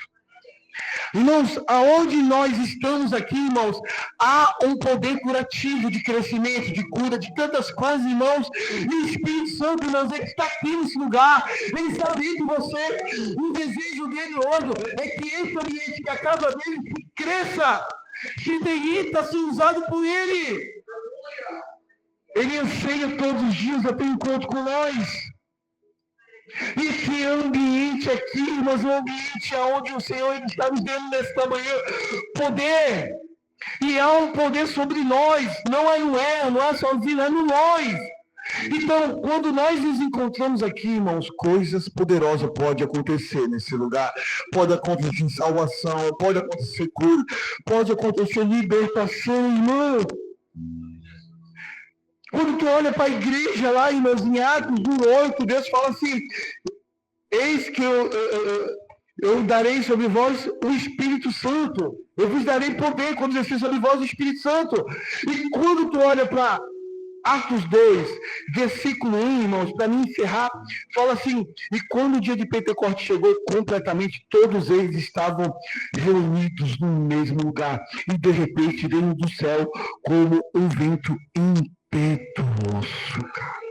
Irmãos, aonde nós estamos aqui, irmãos, há um poder curativo de crescimento, de cura, de tantas coisas, irmãos, e o Espírito Santo, irmãos, ele está aqui nesse lugar, ele está dentro de você, o desejo dele hoje é que esse ambiente, que a casa dele cresça, que permita ser usado por ele. Ele anseia todos os dias a ter encontro com nós. Esse ambiente aqui, irmãos, é um ambiente onde o Senhor está nos dando nesta manhã poder. E há um poder sobre nós. Não é sozinho, é no nós. Então, quando nós nos encontramos aqui, irmãos, coisas poderosas podem acontecer nesse lugar. Pode acontecer salvação, pode acontecer cura, pode acontecer libertação, irmão. Quando tu olha para a igreja lá, irmãos, em Atos 1:8, Deus fala assim, eis que eu darei sobre vós o Espírito Santo. Eu vos darei poder quando exercer sobre vós o Espírito Santo. E quando tu olha para Atos 2, versículo 1, irmãos, para me encerrar, fala assim, e quando o dia de Pentecostes chegou completamente, todos eles estavam reunidos no mesmo lugar. E de repente, veio do céu como um vento impetuoso, cara.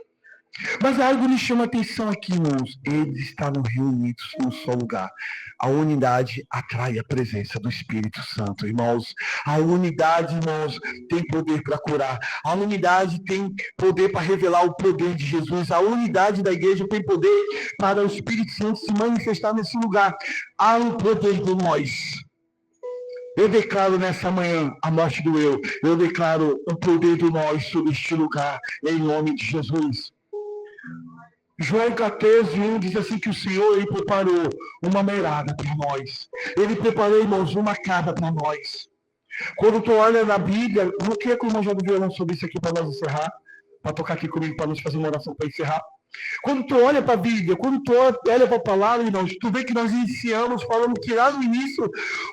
Mas algo me chama a atenção aqui, irmãos. Eles estavam reunidos num só lugar. A unidade atrai a presença do Espírito Santo, irmãos. A unidade, irmãos, tem poder para curar. A unidade tem poder para revelar o poder de Jesus. A unidade da igreja tem poder para o Espírito Santo se manifestar nesse lugar. Há um poder de nós. Eu declaro nessa manhã a morte do eu. Eu declaro o poder do nós sobre este lugar, em nome de Jesus. João 14:1 diz assim que o Senhor ele preparou uma morada para nós. Ele preparou, irmãos, uma casa para nós. Quando tu olha na Bíblia, não quer que o irmão jogue violão sobre isso aqui para nós encerrar? Para tocar aqui comigo, para nós fazer uma oração para encerrar. Quando tu olha para a Bíblia, quando tu olha para a palavra, irmãos, tu vê que nós iniciamos falando que lá no início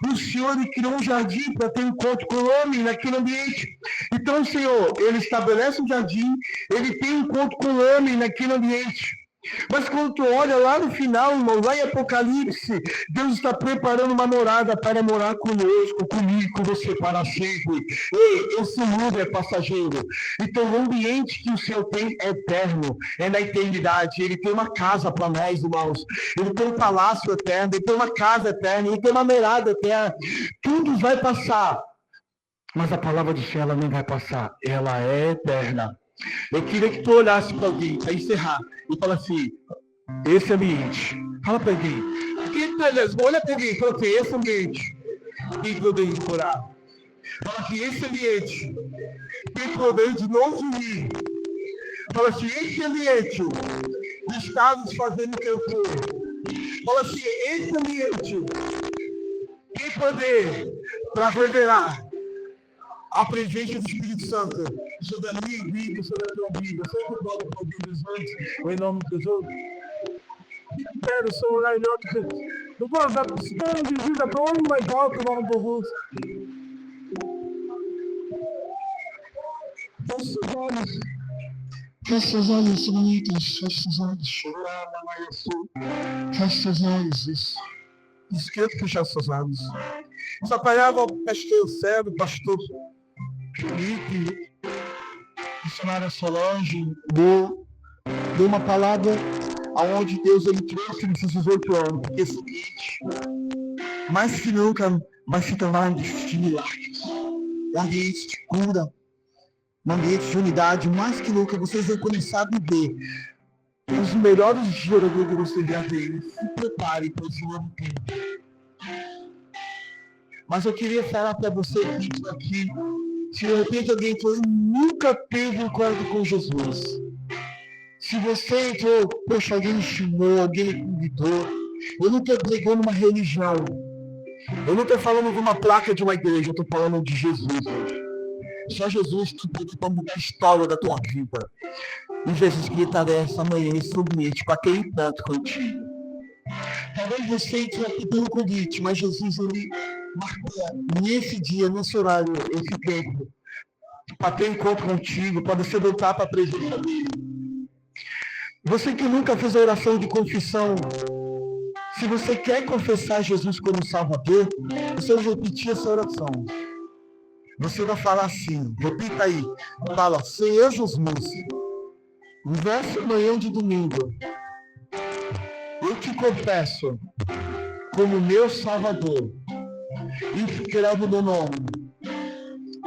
o Senhor ele criou um jardim para ter encontro com o homem naquele ambiente. Então o Senhor, ele estabelece um jardim, ele tem encontro com o homem naquele ambiente. Mas quando tu olha lá no final, irmão, lá em Apocalipse, Deus está preparando uma morada para morar conosco, comigo, com você para sempre. E esse mundo é passageiro. Então o ambiente que o Senhor tem é eterno, é na eternidade. Ele tem uma casa para nós, irmãos. Ele tem um palácio eterno, ele tem uma casa eterna, ele tem uma morada eterna. Tudo vai passar. Mas a palavra do Senhor ela não vai passar. Ela é eterna. Eu queria que tu olhasse para alguém, para encerrar, e fala assim, esse ambiente. Fala para alguém. Olha para alguém e fala assim, esse ambiente tem poder de curar. Fala assim, esse ambiente tem poder de nos unir. Fala assim, esse ambiente está nos fazendo crescer. Fala assim, esse ambiente tem poder para revelar a presença do Espírito Santo sobre a minha vida, sobre a tua vida. Sei que eu falo com Deus antes, em nome de Jesus. Quero só orar em outro. Não vou dar plano de vida para onde mais alto, em nome de Jesus. Feche seus olhos. Feche seus olhos, bonitos. Feche seus olhos. Feche seus olhos. Isso. Esquerda fechar seus olhos. Essa palavra, pastor Sérgio, pastor Felipe, missionária Solange, deu uma palavra aonde Deus ele trouxe nesses 18 anos. Porque é o seguinte, mais que nunca vai se tornar um ambiente de milagres, um ambiente de cura, um ambiente de unidade. Mais que nunca vocês vão começar a viver os melhores dias da vida que vocês já viram. Se preparem para esse novo tempo. Mas eu queria falar para você aqui, se de repente alguém falou, nunca teve um encontro com Jesus. Se você entrou, poxa, alguém me chamou, alguém me convidou, eu não estou pregando uma religião. Eu não estou falando de uma placa de uma igreja, eu estou falando de Jesus. Só Jesus para mudar a história da tua vida. E Jesus queria estar essa manhã, esse ambiente, com aquele tanto contigo. Talvez você entre aqui pelo convite, mas Jesus ele marcou nesse dia, nesse horário, esse tempo, para ter encontro contigo, para você voltar para a presença dele. Você que nunca fez a oração de confissão, se você quer confessar Jesus como Salvador, você vai repetir essa oração. Você vai falar assim, repita aí, fala, Senhor Jesus, nessa manhã de domingo, eu te confesso como meu Salvador e escrevo meu nome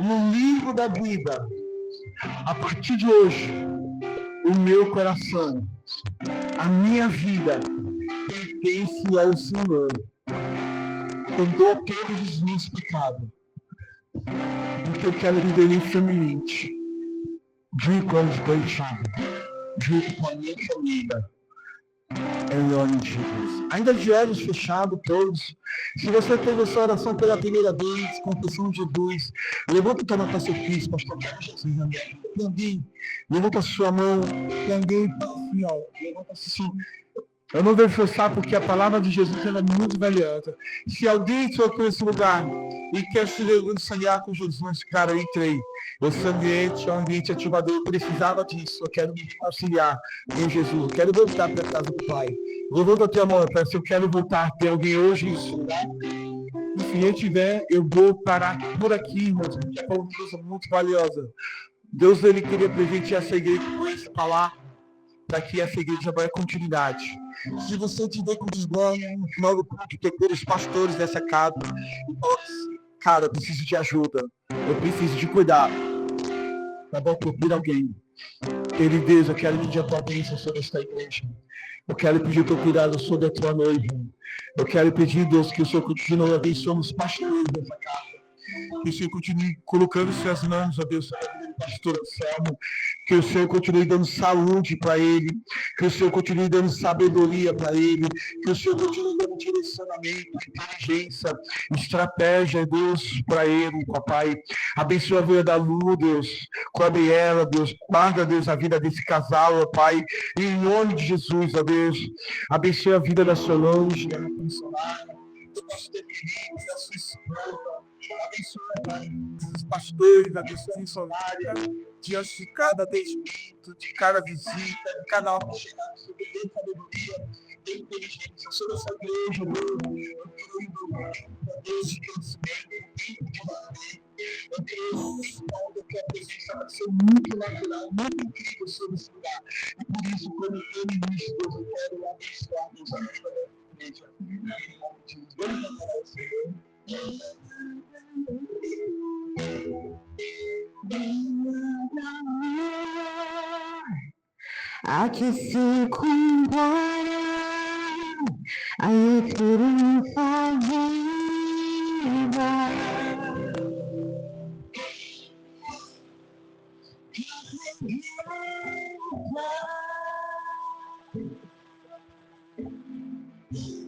no livro da vida. A partir de hoje, o meu coração, a minha vida pertence ao Senhor. Perdoa todos os meus pecados. Porque eu quero viver nesse ambiente, junto com os contigo, junto com a minha família. Em nome de Jesus. Ainda de olhos fechados todos. Se você fez essa oração pela primeira vez, confessão de Jesus, levanta a tua mão para seu Cristo, pastor Jesus, amém. Também, levanta a sua mão, também, assim, ó, levanta assim. Eu não devo forçar porque a palavra de Jesus ela é muito valiosa. Se alguém trocou esse lugar e quer se reconciliar com Jesus, cara, eu entrei. Esse ambiente é um ambiente ativador. Eu precisava disso. Eu quero me auxiliar em Jesus. Eu quero voltar para a casa do Pai. Levanta a tua mão, para se eu quero voltar. Tem alguém hoje isso? E se eu tiver, eu vou parar por aqui, irmãos. Porque é uma coisa muito valiosa. Deus ele queria presentear essa igreja com essa palavra, para que essa igreja vai continuidade. Se você tiver com desgosto, logo que ter os pastores dessa casa, cara, eu preciso de ajuda, eu preciso de cuidado. Tá bom? Procura alguém. Ele Deus, eu quero pedir a tua bênção sobre esta igreja. Eu quero pedir o teu cuidado sobre a tua noiva. Eu quero pedir, Deus, que o Senhor continue a abençoar os pastores dessa casa. Que o Senhor continue colocando suas mãos, ó Deus, sobre a pastora Selma. Que o Senhor continue dando saúde para ele, que o Senhor continue dando sabedoria para ele, que o Senhor continue dando direcionamento, inteligência, estratégia, Deus, para ele, papai. Abençoa a vida da Lu, Deus, cobre ela, Deus, guarda, Deus, a vida desse casal, ó Pai, em nome de Jesus, ó Deus. Abençoe a vida da Solange, da minha funcionária, do pastor Felipe, da sua esposa. Abençoa os pastores, abençoa a missionária, diante de cada despeito, de cada visita, de cada hora que chegar, que você dê sabedoria, dê inteligência sobre essa igreja, Deus. Eu quero Deus de conhecimento, de valor. Eu quero que a presença vai ser muito natural, muito incrível sobre esse lugar. E por isso, como eu ministro, Deus, eu quero abençoar, Deus, a vida da igreja. Em nome de Jesus. Vamos adorar o Senhor. Aqui se compara a esperança